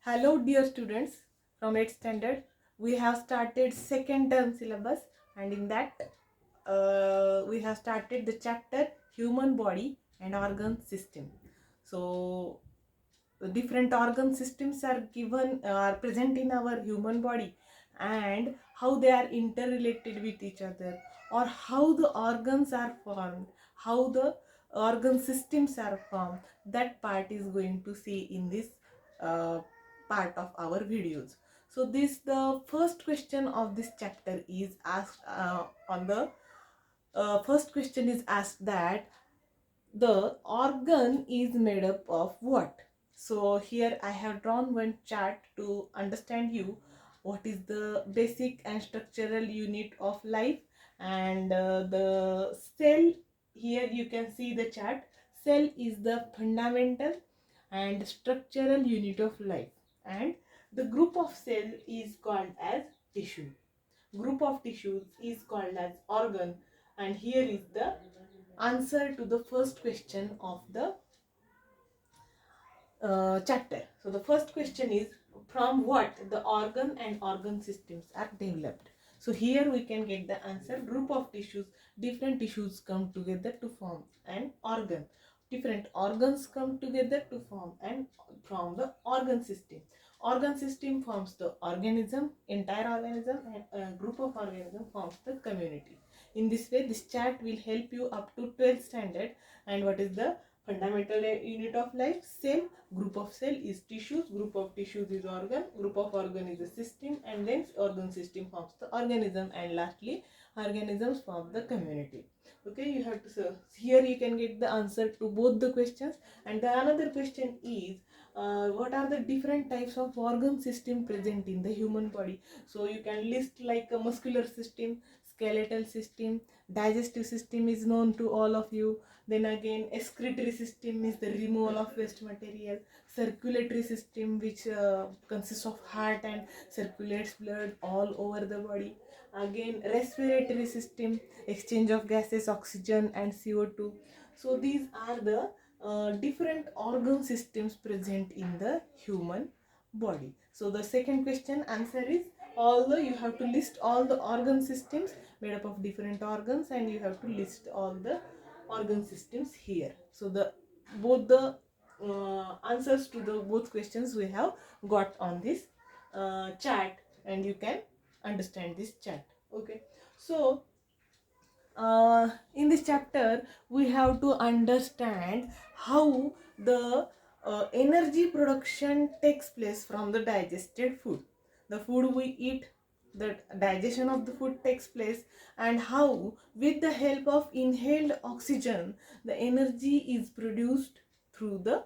Hello dear students from 8th standard. We have started second term syllabus, and in that we have started the chapter human body and organ system. So the different organ systems are are present in our human body, and how they are interrelated with each other, or how the organs are formed, how the organ systems are formed. That part is going to see in this uh, part of our videos. So this the first question of this chapter is asked on the first question is asked that the organ is made up of what? So here I have drawn one chart to understand you what is the basic and structural unit of life, and the cell. Here you can see the chart. Cell is the fundamental and structural unit of life, and the group of cell is called as tissue. Group of tissues is called as organ, and here is the answer to the first question of the chapter. So the first question is, from what the organ and organ systems are developed. So here we can get the answer. Group of tissues, different tissues come together to form an organ. Different organs come together to form and from the organ system. Organ system forms the organism, entire organism, and a group of organism forms the community. In this way, this chart will help you up to 12th standard. And what is the fundamental unit of life? Cell. Group of cell is tissues, group of tissues is organ, group of organ is a system, and then organ system forms the organism, and lastly organisms form the community. Okay, you have to, so here you can get the answer to both the questions. And the another question is, what are the different types of organ system present in the human body? So you can list like a muscular system, skeletal system, digestive system is known to all of you. Then again, excretory system is the removal of waste material. Circulatory system, which consists of heart and circulates blood all over the body. Again, respiratory system, exchange of gases, oxygen and CO2. So these are the different organ systems present in the human body. So the second question answer is, although you have to list all the organ systems made up of different organs, and you have to list all the organ systems here. So the both the answers to the both questions we have got on this chart, and you can understand this chart. Okay, so in this chapter we have to understand how the energy production takes place from the digested food. The food we eat, the digestion of the food takes place, and how with the help of inhaled oxygen the energy is produced through the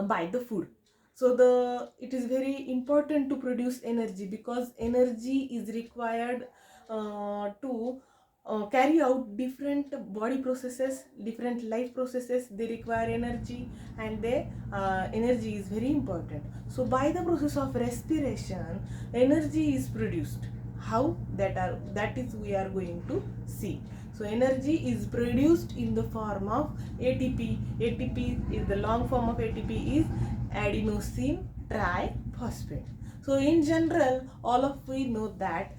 by the food. So the it is very important to produce energy, because energy is required to carry out different body processes, different life processes. They require energy, and they energy is very important. So by the process of respiration energy is produced. How? That is we are going to see. So energy is produced in the form of ATP. ATP is the long form of ATP is adenosine triphosphate. So in general, all of we know that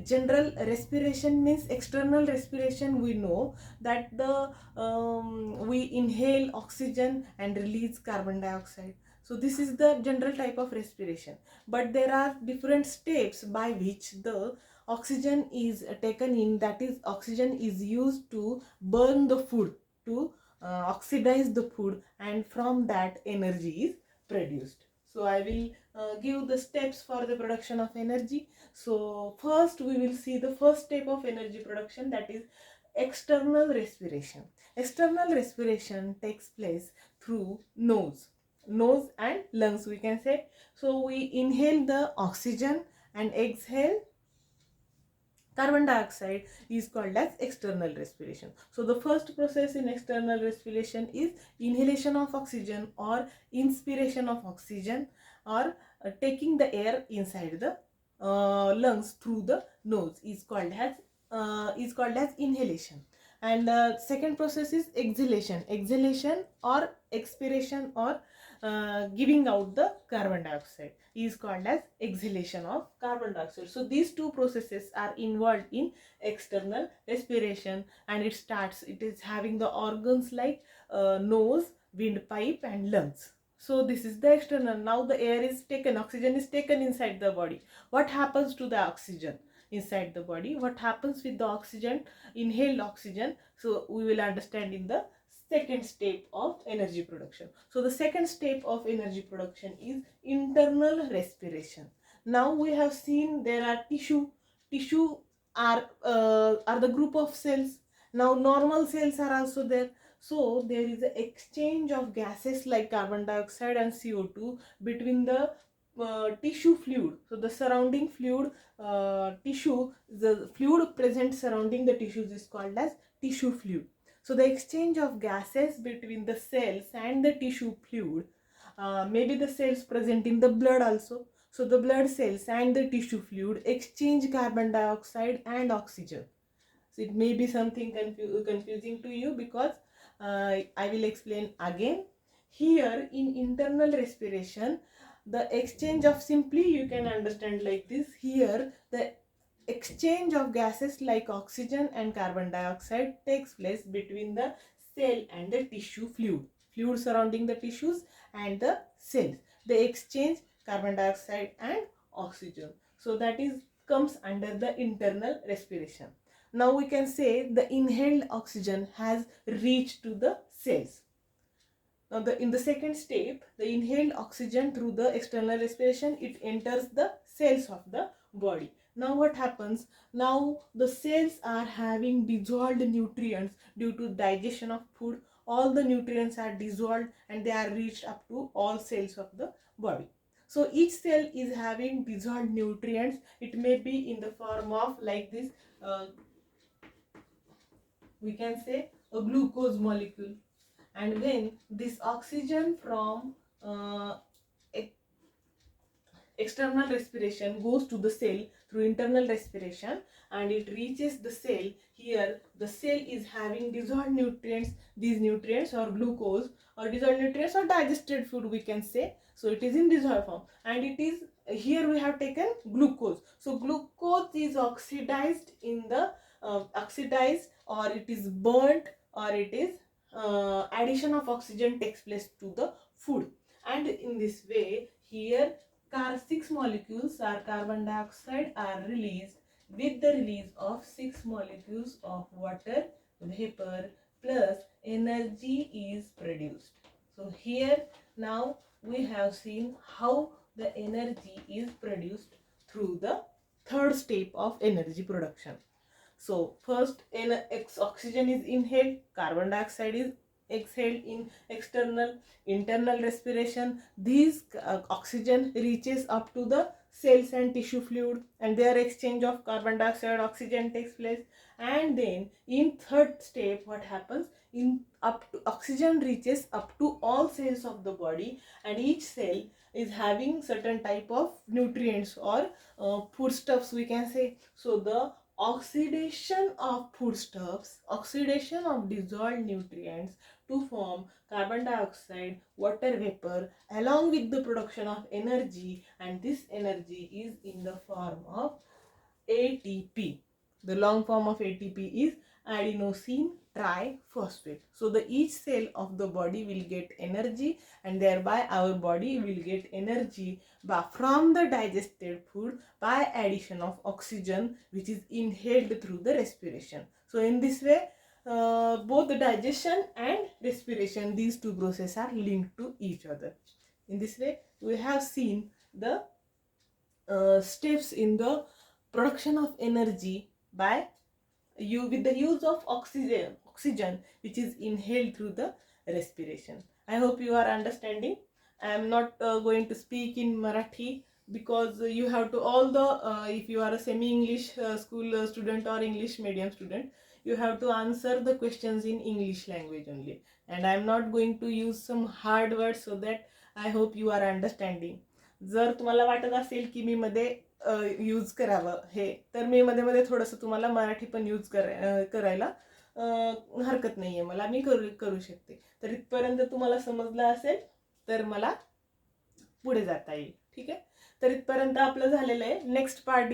general respiration means external respiration. We know that the we inhale oxygen and release carbon dioxide. So this is the general type of respiration. But there are different steps by which the oxygen is taken in, that is oxygen is used to burn the food, to oxidize the food, and from that energy is produced. So I will give the steps for the production of energy. So first we will see the first step of energy production, that is external respiration. External respiration takes place through nose and lungs, we can say. So we inhale the oxygen and exhale carbon dioxide, is called as external respiration. So the first process in external respiration is inhalation of oxygen, or inspiration of oxygen, or taking the air inside the lungs through the nose is called as inhalation. And second process is exhalation. Exhalation or expiration, or giving out the carbon dioxide is called as exhalation of carbon dioxide. So these two processes are involved in external respiration, and it is having the organs like nose, windpipe and lungs. So this is the external. Now the air is taken, oxygen is taken inside the body. What happens to the oxygen inside the body? What happens with the oxygen, inhaled oxygen? So we will understand in the second step of energy production. So the second step of energy production is internal respiration. Now we have seen there are tissue are the group of cells. Now normal cells are also there. So there is an exchange of gases like carbon dioxide and CO2 between the tissue fluid. So the surrounding fluid, the fluid present surrounding the tissues is called as tissue fluid. So the exchange of gases between the cells and the tissue fluid, maybe the cells present in the blood also. So the blood cells and the tissue fluid exchange carbon dioxide and oxygen. So it may be something confusing to you, because I will explain again. Here in internal respiration, the exchange of, simply you can understand like this. Here the exchange of gases like oxygen and carbon dioxide takes place between the cell and the tissue fluid surrounding the tissues and the cells. They exchange carbon dioxide and oxygen. So that is comes under the internal respiration. Now we can say the inhaled oxygen has reached to the cells. Now in the second step, the inhaled oxygen through the external respiration, it enters the cells of the body. Now what happens? Now the cells are having dissolved nutrients due to digestion of food. All the nutrients are dissolved and they are reached up to all cells of the body. So each cell is having dissolved nutrients. It may be in the form of like this, we can say a glucose molecule. And when this oxygen from external respiration goes to the cell through internal respiration and it reaches the cell, here the cell is having dissolved nutrients. These nutrients or glucose or dissolved nutrients or digested food, we can say. So it is in dissolved form, and it is here we have taken glucose. So glucose is oxidized in the oxidized, or it is burnt, or it is addition of oxygen takes place to the food. And in this way, here six molecules are carbon dioxide are released. With the release of 6 molecules of water vapor plus energy is produced. So here now we have seen how the energy is produced through the third step of energy production. So first oxygen is inhaled, carbon dioxide is exhaled in internal respiration. These oxygen reaches up to the cells and tissue fluid, and their exchange of carbon dioxide oxygen takes place. And then in third step, what happens? In up to oxygen reaches up to all cells of the body, and each cell is having certain type of nutrients or foodstuffs, we can say. So the oxidation of foodstuffs, oxidation of dissolved nutrients to form carbon dioxide, water vapor, along with the production of energy, and this energy is in the form of ATP. The long form of ATP is adenosine triphosphate. So the each cell of the body will get energy, and thereby our body will get energy from the digested food by addition of oxygen, which is inhaled through the respiration. So in this way, both the digestion and respiration, these two processes are linked to each other. In this way, we have seen the steps in the production of energy by with the use of oxygen which is inhaled through the respiration. I hope you are understanding. I am not going to speak in Marathi, because you have to all the if you are a semi English school student or English medium student, you have to answer the questions in English language only, and I am not going to use some hard words, so that I hope you are understanding. जर तुम्हाला वाटत असेल की मी मध्ये use करावं हे, तर मी मध्ये मध्ये थोडंसं तुम्हाला मराठी पण यूज करायला हरकत नाही आहे मला, मी करू शकते. तर इथपर्यंत तुम्हाला समजलं असेल. तर मला पुढे जाता येईल. ठीक आहे, तर इथपर्यंत आपलं झालेलं आहे. Next part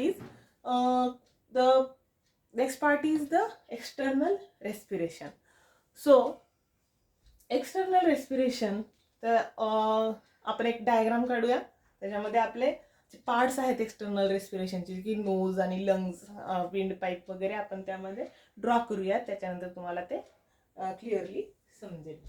is the external respiration. So external respiration, तर आपण एक डायग्राम काढूया. त्याच्यामध्ये आपले पार्ट्स आहेत एक्सटर्नल रेस्पिरेशनचे, की नोज आणि लंग्स, विंड पाईप वगैरे आपण त्यामध्ये ड्रॉ करूया. त्याच्यानंतर तुम्हाला ते क्लिअरली समजेल.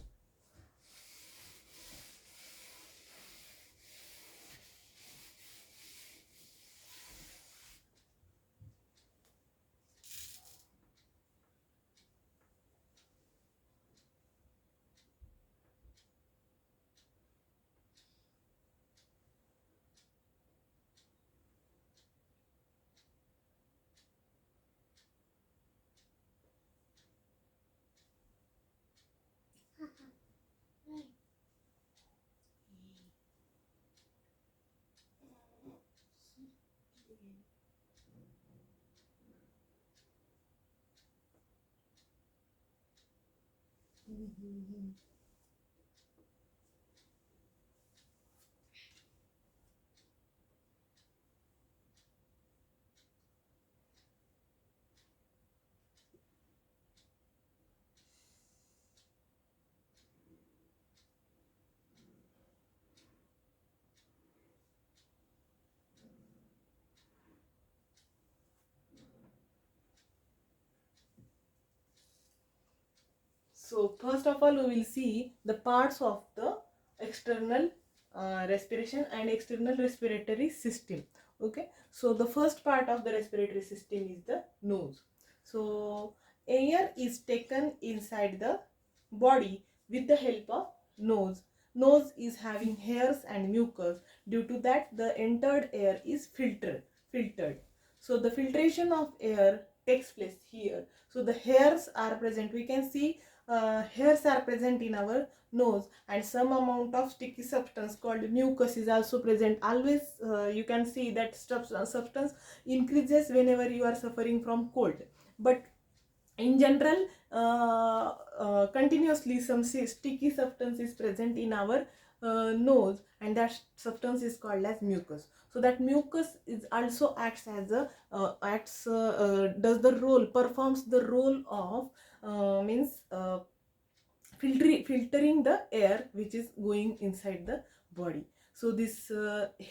So first of all, we will see the parts of the external respiration and external respiratory system. Okay, so the first part of the respiratory system is the nose. So air is taken inside the body with the help of nose. Nose is having hairs and mucus. Due to that, the entered air is filtered. So the filtration of air takes place here. So the hairs are present. We can see hairs are present in our nose, and some amount of sticky substance called mucus is also present. Always you can see that substance increases whenever you are suffering from cold, but in general continuously some sticky substance is present in our nose, and that substance is called as mucus. So that mucus is also acts as a does the role, performs the role of means filtering the air which is going inside the body. So this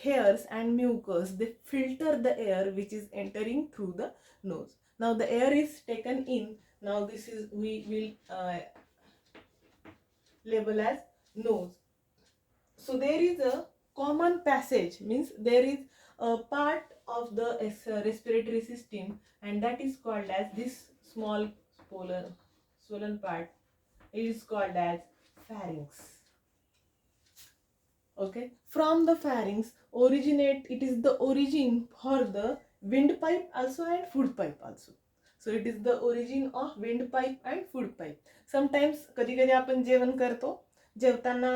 hairs and mucus, they filter the air which is entering through the nose. Now the air is taken in. Now this is, we will label as nose. So there is a common passage, means there is a part of the respiratory system, and that is called as this small swollen part. It is called as pharynx. Okay, from the pharynx originate, it is the origin for the windpipe also and food pipe also. So it is the origin of windpipe and food pipe. Sometimes कधी कधी आपण जेवण करतो, जेवताना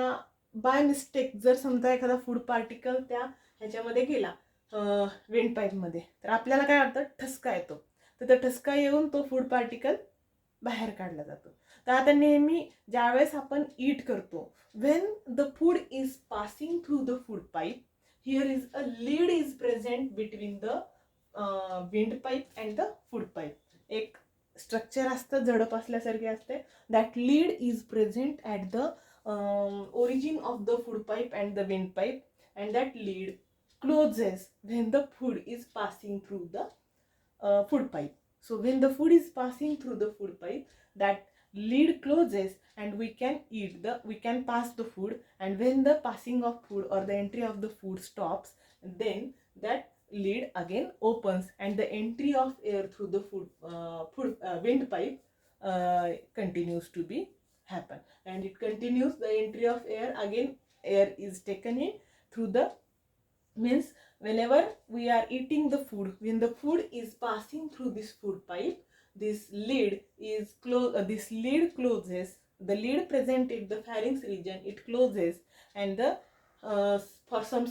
by mistake जर समजा एखादा food particle त्या ह्याच्यामध्ये गेला विंडपाईप मध्ये, तर आपल्याला काय वाटतं, ठसका येतो. तर त्या ठसका येऊन तो फूड पार्टिकल बाहेर काढला जातो. तर आता नेहमी ज्यावेळेस आपण ईट करतो, when the food is passing through the food pipe, here is a lead is present between the windpipe and the food pipe. एक स्ट्रक्चर असतं, झडप असल्यासारखे असते. that lead is present at the origin of the food pipe and the windpipe, and that lead closes when the food is passing through the food pipe. So when the food is passing through the food pipe, that lid closes and we can pass the food. And when the passing of food or the entry of the food stops, then that lid again opens and the entry of air through the windpipe continues to be happen, and it continues the entry of air. Again air is taken in through the, means whenever we are eating the food, when the food is passing through this food pipe, this lid is this lid closes. The lid present in the pharynx region, it closes, and the for some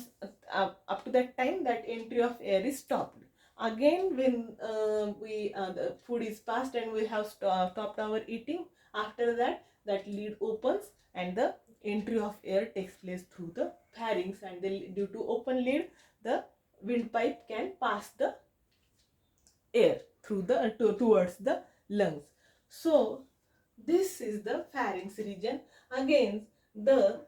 up to that time, that entry of air is stopped. Again when the food is passed and we have stopped our eating, after that, that lid opens and the entry of air takes place through the pharynx, and due to open lid the windpipe can pass the air through the towards the lungs. So this is the pharynx region. Again, the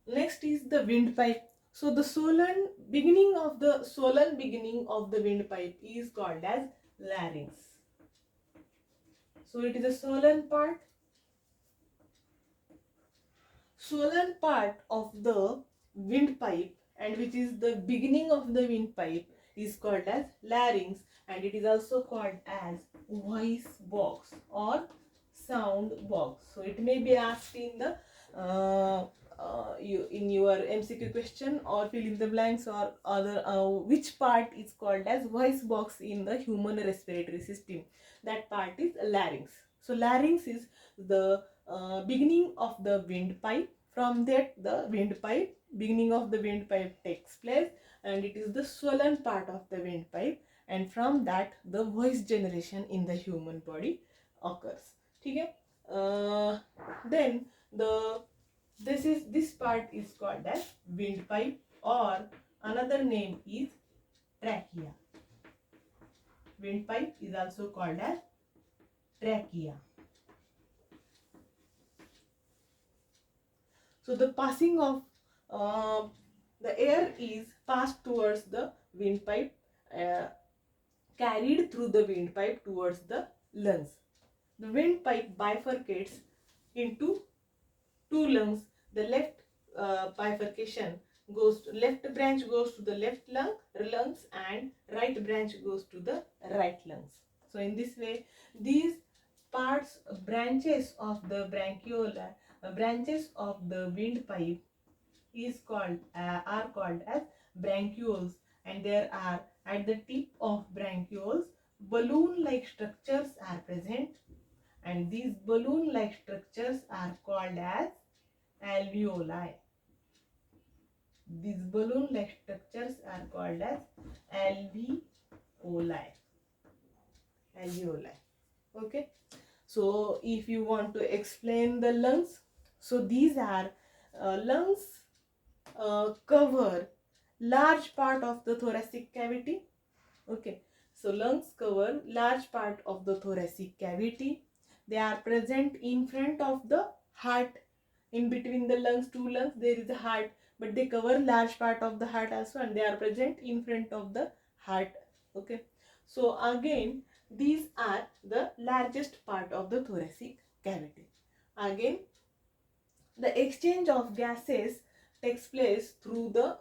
next is the windpipe. So the swollen beginning of the windpipe is called as larynx. So it is a swollen part of the windpipe, and which is the beginning of the windpipe, is called as larynx, and it is also called as voice box or sound box. So it may be asked in the in your MCQ question, or fill in the blanks, or other which part is called as voice box in the human respiratory system. That part is larynx. So larynx is the beginning of the windpipe. From that the beginning of the windpipe takes place, and it is the swollen part of the windpipe, and from that the voice generation in the human body occurs. Okay? Then this part is called as windpipe, or another name is trachea. Windpipe is also called as trachea. So the passing of the air is passed towards the windpipe, uh, carried through the windpipe towards the lungs. The windpipe bifurcates into two lungs. The left left branch goes to the lungs, and right branch goes to the right lungs. So in this way, these branches of the branches of the windpipe are called as bronchioles, and there are at the tip of bronchioles balloon-like structures are present, and these balloon-like structures are called as alveoli. These balloon-like structures are called as alveoli. Alveoli. Okay. So if you want to explain the lungs, so these are lungs cover large part of the thoracic cavity. Okay. So lungs cover large part of the thoracic cavity. They are present in front of the heart. In between the two lungs there is a heart, but they cover large part of the heart also, and they are present in front of the heart. Okay. So again, these are the largest part of the thoracic cavity. Again, the exchange of gases takes place through the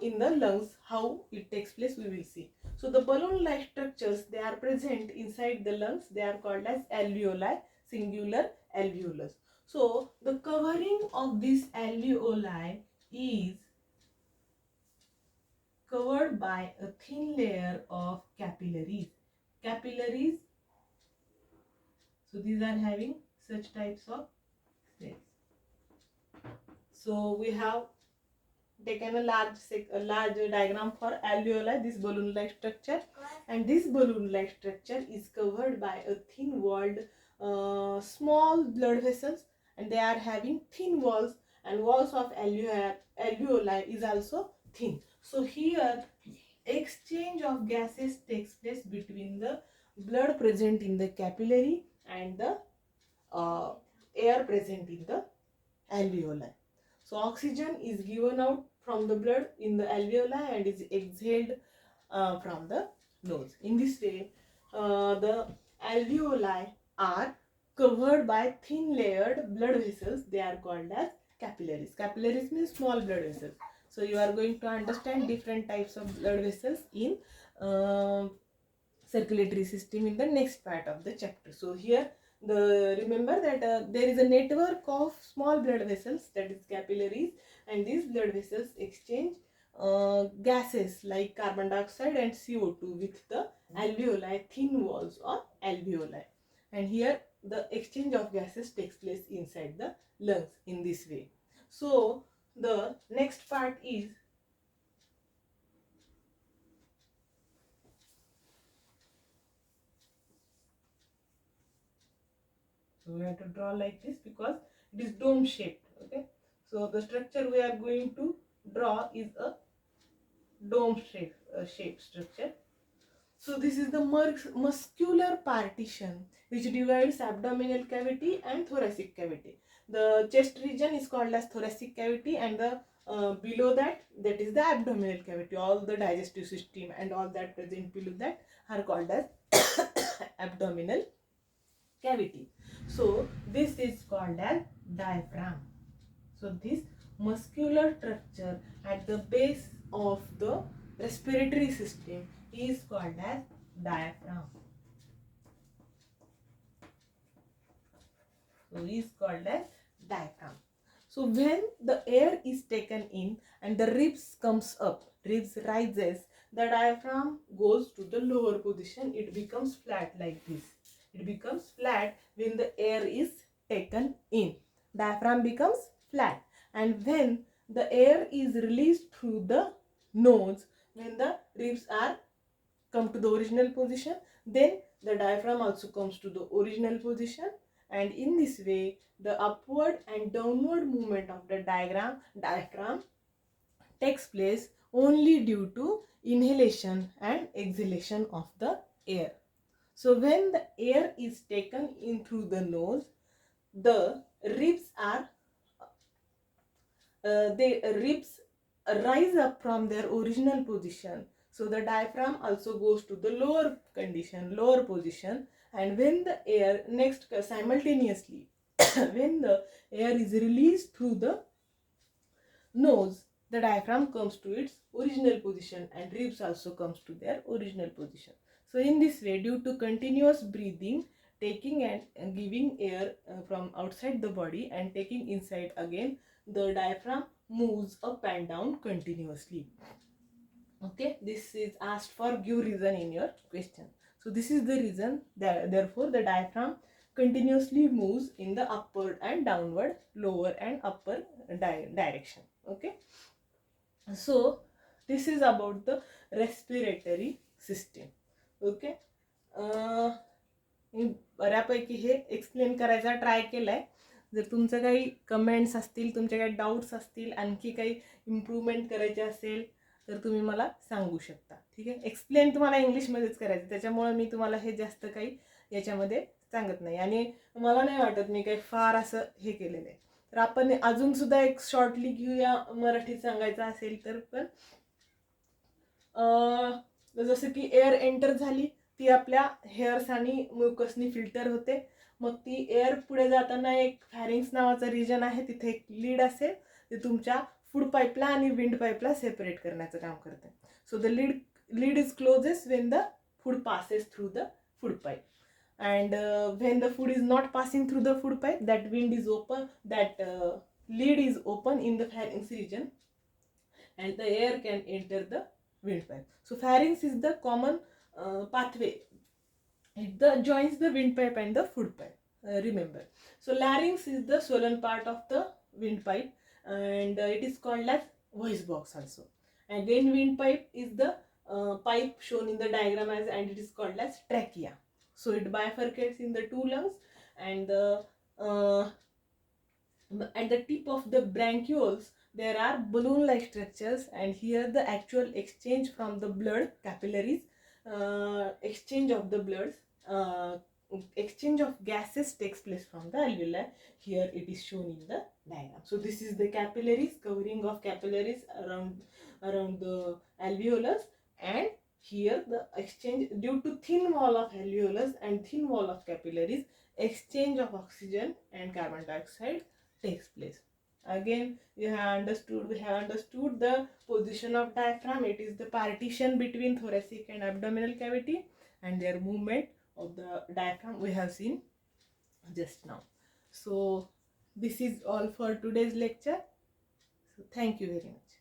in the lungs. How it takes place we will see. So the balloon like structures, they are present inside the lungs. They are called as alveoli, singular alveolus. So the covering of this alveoli is covered by a thin layer of capillaries. So these are having such types of cells. So we have taken a large diagram for alveoli, this balloon-like structure, and this balloon-like structure is covered by a thin-walled small blood vessels, and they are having thin walls, and walls of alveoli is also thin. So here exchange of gases takes place between the blood present in the capillary and the air present in the alveoli. So oxygen is given out from the blood in the alveoli and is exhaled from the nose. In this way, the alveoli are covered by thin layered blood vessels. They are called as capillaries. Capillaries means small blood vessels. So you are going to understand different types of blood vessels in circulatory system in the next part of the chapter. So here remember that there is a network of small blood vessels, that is capillaries, and these blood vessels exchange gases like carbon dioxide and CO2 with the alveoli, thin walls or alveoli, and here the exchange of gases takes place inside the lungs in this way. So the next part is so we have to draw like this because it is dome shaped. Okay. So the structure we are going to draw is a dome shape structure. So this is the muscular partition which divides abdominal cavity and thoracic cavity. The chest region is called as thoracic cavity, and the below that is the abdominal cavity. All the digestive system and all that present below that are called as abdominal cavity. So this is called as diaphragm. So this muscular structure at the base of the respiratory system is called as diaphragm. So is called as diaphragm. So when the air is taken in and the ribs comes up, ribs rises, the diaphragm goes to the lower position. It becomes flat like this. It becomes flat when the air is taken in. Diaphragm becomes flat, and when the air is released through the nose, when the ribs are come to the original position, then the diaphragm also comes to the original position, and in this way the upward and downward movement of the diaphragm takes place only due to inhalation and exhalation of the air. So when the air is taken in through the nose, the ribs are the ribs rise up from their original position. So the diaphragm also goes to the lower position, and when the air next simultaneously when the air is released through the nose, the diaphragm comes to its original position and ribs also comes to their original position. So in this way, due to continuous breathing, taking and giving air from outside the body and taking inside again, the diaphragm moves up and down continuously. Okay, this is asked for, give reason in your question. So this is the reason that therefore the diaphragm continuously moves in the upward and downward, lower and upper direction. Okay, so this is about the respiratory system. Okay, मी बऱ्यापैकी हे explain करायचा try केलाय. जर तुमचं काही comments असतील, तुमचे काही doubts असतील, आणखी काही इम्प्रूव्हमेंट करायचे असेल तर तुम्ही मला सांगू शकता. ठीक आहे, एक्सप्लेन तुम्हाला इंग्लिशमध्येच करायचं, त्याच्यामुळे मी तुम्हाला हे जास्त काही याच्यामध्ये सांगत नाही, आणि मला नाही वाटत मी काही फार असं हे केलेलं आहे. तर आपण अजून सुद्धा एक शॉर्टली घेऊया मराठीत सांगायचं असेल तर. पण जसं की एअर एंटर झाली, ती आपल्या हेअर्स आणि म्युकसनी फिल्टर होते. मग ती एअर पुढे जाताना एक फॅरिंग्स नावाचा रिजन आहे, तिथे एक लीड असेल, ते तुमच्या फूड पाईपला आणि विंड पाईपला सेपरेट करण्याचं काम करते. So the lid is closes when the food passes through the food pipe, and when the food is not passing through the food pipe, that wind is open, that lid is open in the pharynx region, and the air can enter the windpipe. So pharynx is the common pathway. It joins the windpipe and the food pipe. Remember. So larynx is the swollen part of the windpipe, and it is called as voice box also. And then windpipe is the pipe shown in the diagram as, and it is called as trachea. So it bifurcates in the two lungs, and at the tip of the bronchioles there are balloon-like structures, and here the actual exchange from the blood capillaries, exchange of the bloods, exchange of gases takes place from the alveoli. Here it is shown in the diagram. So this is the capillaries, covering of capillaries around the alveolus, and here the exchange, due to thin wall of alveolus and thin wall of capillaries, exchange of oxygen and carbon dioxide takes place. Again, we have understood the position of diaphragm. It is the partition between thoracic and abdominal cavity, and their movement of the diaphragm we have seen just now. So this is all for today's lecture. So thank you very much.